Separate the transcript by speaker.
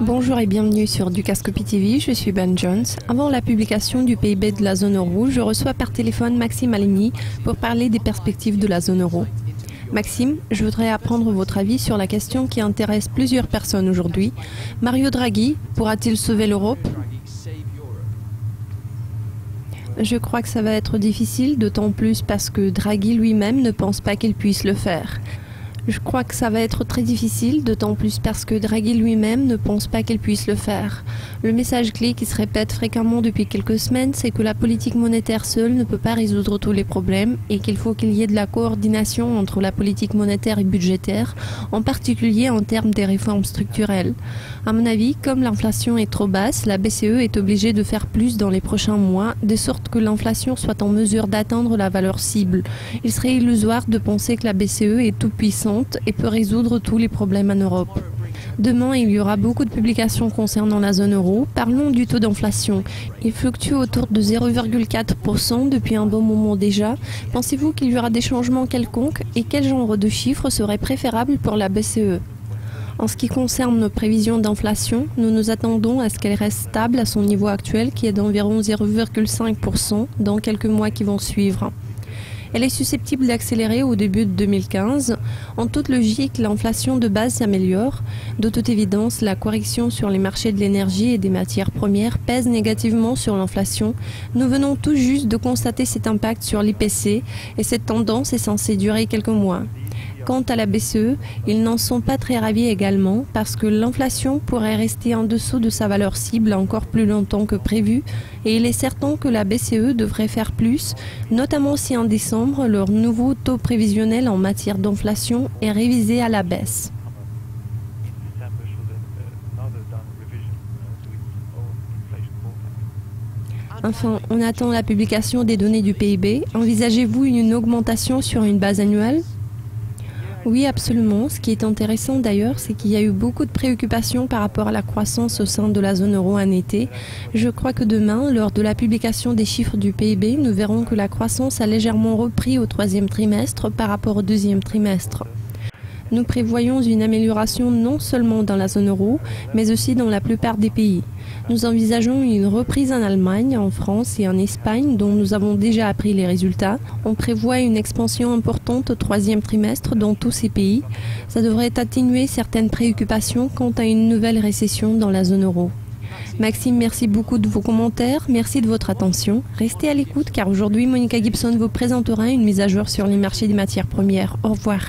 Speaker 1: Bonjour et bienvenue sur Dukascopy TV, je suis Ben Jones. Avant la publication du PIB de la zone euro, je reçois par téléphone Maxime Aligny pour parler des perspectives de la zone euro. Maxime, je voudrais apprendre votre avis sur la question qui intéresse plusieurs personnes aujourd'hui. Mario Draghi pourra-t-il sauver l'Europe ? Je crois que ça va être difficile, d'autant plus parce que Draghi lui-même ne pense pas qu'il puisse le faire. Je crois que ça va être très difficile, d'autant plus parce que Draghi lui-même ne pense pas qu'il puisse le faire. Le message clé qui se répète fréquemment depuis quelques semaines, c'est que la politique monétaire seule ne peut pas résoudre tous les problèmes et qu'il faut qu'il y ait de la coordination entre la politique monétaire et budgétaire, en particulier en termes des réformes structurelles. À mon avis, comme l'inflation est trop basse, la BCE est obligée de faire plus dans les prochains mois, de sorte que l'inflation soit en mesure d'atteindre la valeur cible. Il serait illusoire de penser que la BCE est tout puissante et peut résoudre tous les problèmes en Europe. Demain, il y aura beaucoup de publications concernant la zone euro. Parlons du taux d'inflation. Il fluctue autour de 0,4% depuis un bon moment déjà. Pensez-vous qu'il y aura des changements quelconques et quel genre de chiffres serait préférable pour la BCE ? En ce qui concerne nos prévisions d'inflation, nous nous attendons à ce qu'elle reste stable à son niveau actuel qui est d'environ 0,5% dans quelques mois qui vont suivre. Elle est susceptible d'accélérer au début de 2015. En toute logique, l'inflation de base s'améliore. De toute évidence, la correction sur les marchés de l'énergie et des matières premières pèse négativement sur l'inflation. Nous venons tout juste de constater cet impact sur l'IPC et cette tendance est censée durer quelques mois. Quant à la BCE, ils n'en sont pas très ravis également parce que l'inflation pourrait rester en dessous de sa valeur cible encore plus longtemps que prévu et il est certain que la BCE devrait faire plus, notamment si en décembre, leur nouveau taux prévisionnel en matière d'inflation est révisé à la baisse. Enfin, on attend la publication des données du PIB. Envisagez-vous une augmentation sur une base annuelle ? Oui, absolument. Ce qui est intéressant d'ailleurs, c'est qu'il y a eu beaucoup de préoccupations par rapport à la croissance au sein de la zone euro en été. Je crois que demain, lors de la publication des chiffres du PIB, nous verrons que la croissance a légèrement repris au troisième trimestre par rapport au deuxième trimestre. Nous prévoyons une amélioration non seulement dans la zone euro, mais aussi dans la plupart des pays. Nous envisageons une reprise en Allemagne, en France et en Espagne, dont nous avons déjà appris les résultats. On prévoit une expansion importante au troisième trimestre dans tous ces pays. Ça devrait atténuer certaines préoccupations quant à une nouvelle récession dans la zone euro. Maxime, merci beaucoup de vos commentaires, merci de votre attention. Restez à l'écoute car aujourd'hui, Monica Gibson vous présentera une mise à jour sur les marchés des matières premières. Au revoir.